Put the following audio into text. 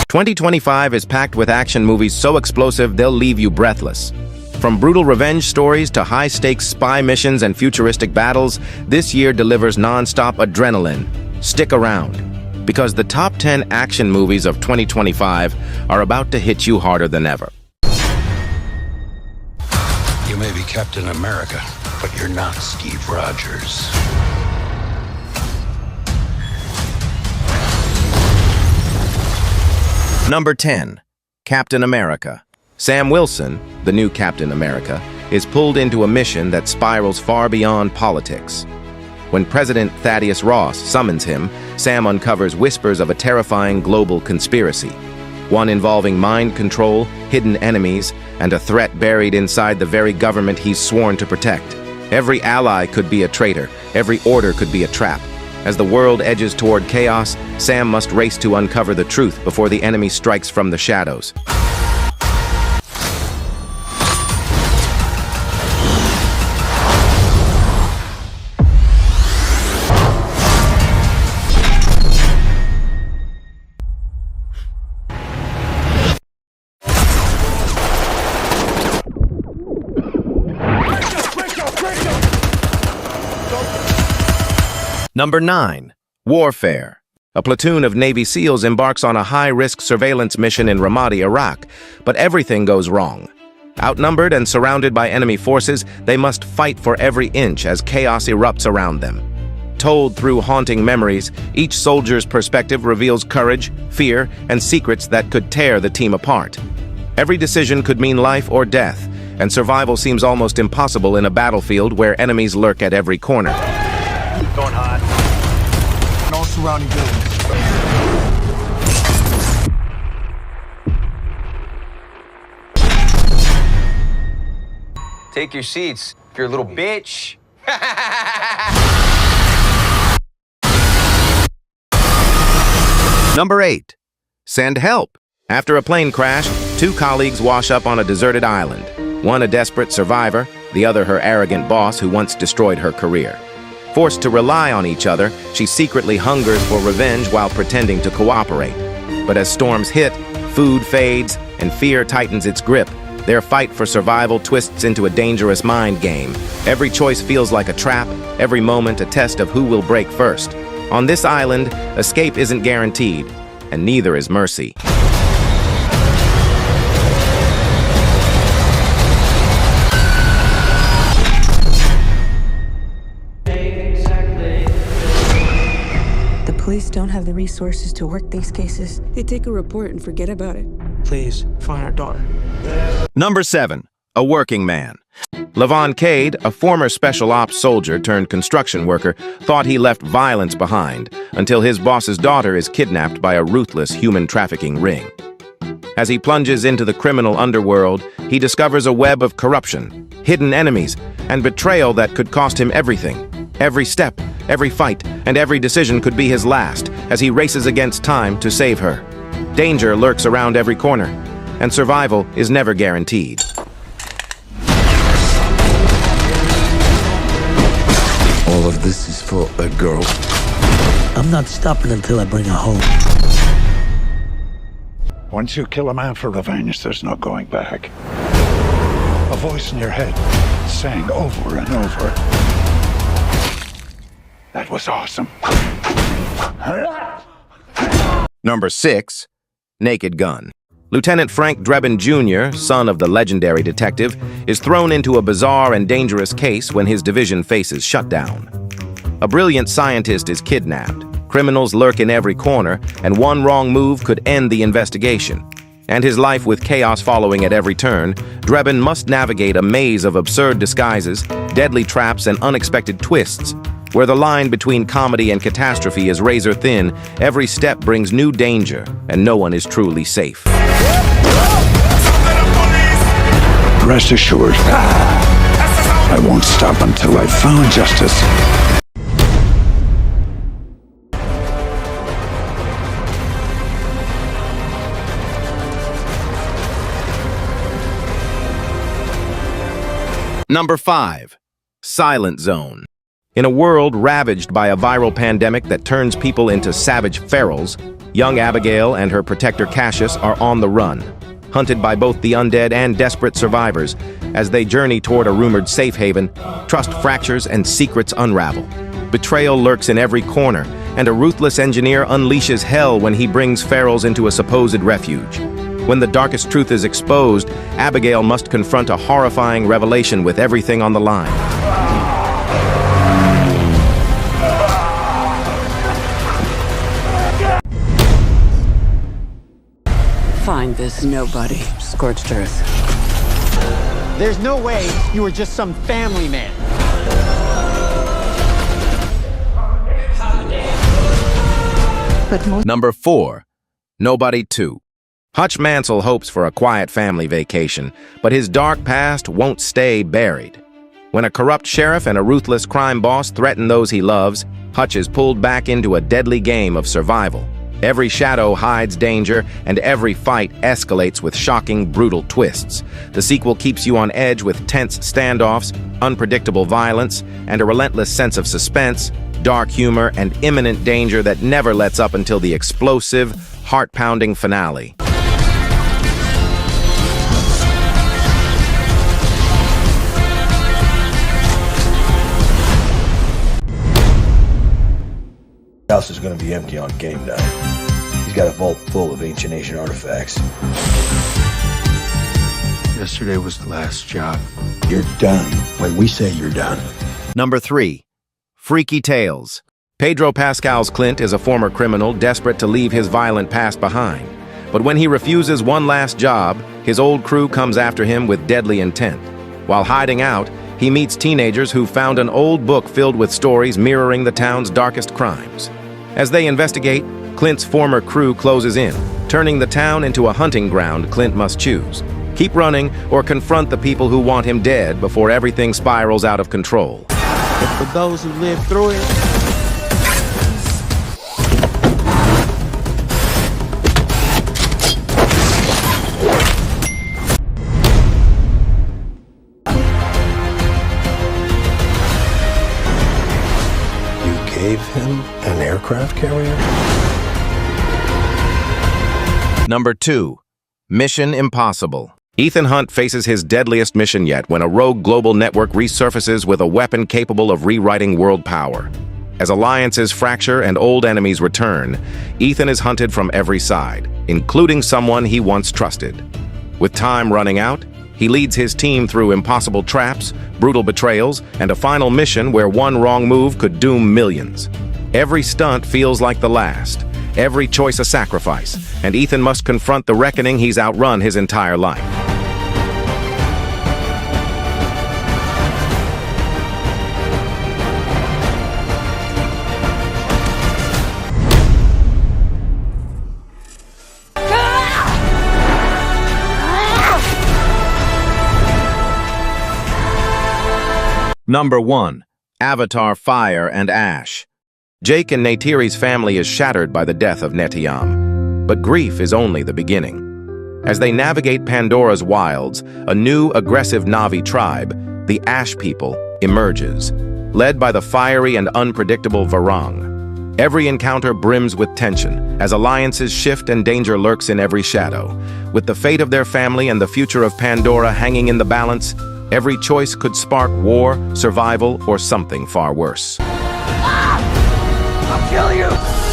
2025 is packed with action movies so explosive they'll leave you breathless. From brutal revenge stories to high-stakes spy missions and futuristic battles, this year delivers non-stop adrenaline. Stick around, because the top 10 action movies of 2025 are about to hit you harder than ever. You may be Captain America, but you're not Steve Rogers. Number 10. Captain America. Sam Wilson, the new Captain America, is pulled into a mission that spirals far beyond politics. When President Thaddeus Ross summons him, Sam uncovers whispers of a terrifying global conspiracy, one involving mind control, hidden enemies, and a threat buried inside the very government he's sworn to protect. Every ally could be a traitor, every order could be a trap. As the world edges toward chaos, Sam must race to uncover the truth before the enemy strikes from the shadows. Number 9. Warfare. A platoon of Navy SEALs embarks on a high-risk surveillance mission in Ramadi, Iraq, but everything goes wrong. Outnumbered and surrounded by enemy forces, they must fight for every inch as chaos erupts around them. Told through haunting memories, each soldier's perspective reveals courage, fear, and secrets that could tear the team apart. Every decision could mean life or death, and survival seems almost impossible in a battlefield where enemies lurk at every corner. Going hot. And all surrounding buildings. Take your seats, you're a little bitch. Number 8. Send help. After a plane crash, two colleagues wash up on a deserted island. One a desperate survivor, the other her arrogant boss who once destroyed her career. Forced to rely on each other, she secretly hungers for revenge while pretending to cooperate. But as storms hit, food fades, and fear tightens its grip, their fight for survival twists into a dangerous mind game. Every choice feels like a trap, every moment a test of who will break first. On this island, escape isn't guaranteed, and neither is mercy. Police don't have the resources to work these cases. They take a report and forget about it. Please, find our daughter. Number 7. A working man. Levon Cade, a former special ops soldier turned construction worker, thought he left violence behind until his boss's daughter is kidnapped by a ruthless human trafficking ring. As he plunges into the criminal underworld, he discovers a web of corruption, hidden enemies, and betrayal that could cost him everything. Every step, every fight, and every decision could be his last as he races against time to save her. Danger lurks around every corner, and survival is never guaranteed. All of this is for a girl. I'm not stopping until I bring her home. Once you kill a man for revenge, there's no going back. A voice in your head saying over and over, "That was awesome." Number 6. Naked Gun. Lieutenant Frank Drebin Jr., son of the legendary detective, is thrown into a bizarre and dangerous case when his division faces shutdown. A brilliant scientist is kidnapped, criminals lurk in every corner, and one wrong move could end the investigation. And his life with chaos following at every turn, Drebin must navigate a maze of absurd disguises, deadly traps, and unexpected twists. Where the line between comedy and catastrophe is razor thin, every step brings new danger, and no one is truly safe. Rest assured, I won't stop until I've found justice. Number 5. Silent Zone. In a world ravaged by a viral pandemic that turns people into savage ferals, young Abigail and her protector Cassius are on the run, hunted by both the undead and desperate survivors. As they journey toward a rumored safe haven, trust fractures and secrets unravel. Betrayal lurks in every corner, and a ruthless engineer unleashes hell when he brings ferals into a supposed refuge. When the darkest truth is exposed, Abigail must confront a horrifying revelation with everything on the line. Find this nobody. Scorched earth. There's no way you were just some family man. Number 4. Nobody 2. Hutch Mansell hopes for a quiet family vacation, but his dark past won't stay buried. When a corrupt sheriff and a ruthless crime boss threaten those he loves, Hutch is pulled back into a deadly game of survival. Every shadow hides danger, and every fight escalates with shocking, brutal twists. The sequel keeps you on edge with tense standoffs, unpredictable violence, and a relentless sense of suspense, dark humor, and imminent danger that never lets up until the explosive, heart-pounding finale. The house is going to be empty on game night. He's got a vault full of ancient Asian artifacts. Yesterday was the last job. You're done when we say you're done. Number 3. Freaky Tales. Pedro Pascal's Clint is a former criminal desperate to leave his violent past behind. But when he refuses one last job, his old crew comes after him with deadly intent. While hiding out, he meets teenagers who found an old book filled with stories mirroring the town's darkest crimes. As they investigate, Clint's former crew closes in, turning the town into a hunting ground Clint must choose. Keep running or confront the people who want him dead before everything spirals out of control. For those who lived through it, Gave him an aircraft carrier? Number 2. Mission Impossible. Ethan Hunt faces his deadliest mission yet when a rogue global network resurfaces with a weapon capable of rewriting world power. As alliances fracture and old enemies return, Ethan is hunted from every side, including someone he once trusted. With time running out, he leads his team through impossible traps, brutal betrayals, and a final mission where one wrong move could doom millions. Every stunt feels like the last, every choice a sacrifice, and Ethan must confront the reckoning he's outrun his entire life. Number 1. Avatar: Fire and Ash. Jake and Neytiri's family is shattered by the death of Neteyam, but grief is only the beginning. As they navigate Pandora's wilds, a new aggressive Na'vi tribe, the Ash People, emerges, led by the fiery and unpredictable Varang. Every encounter brims with tension, as alliances shift and danger lurks in every shadow. With the fate of their family and the future of Pandora hanging in the balance, every choice could spark war, survival, or something far worse. I'll kill you!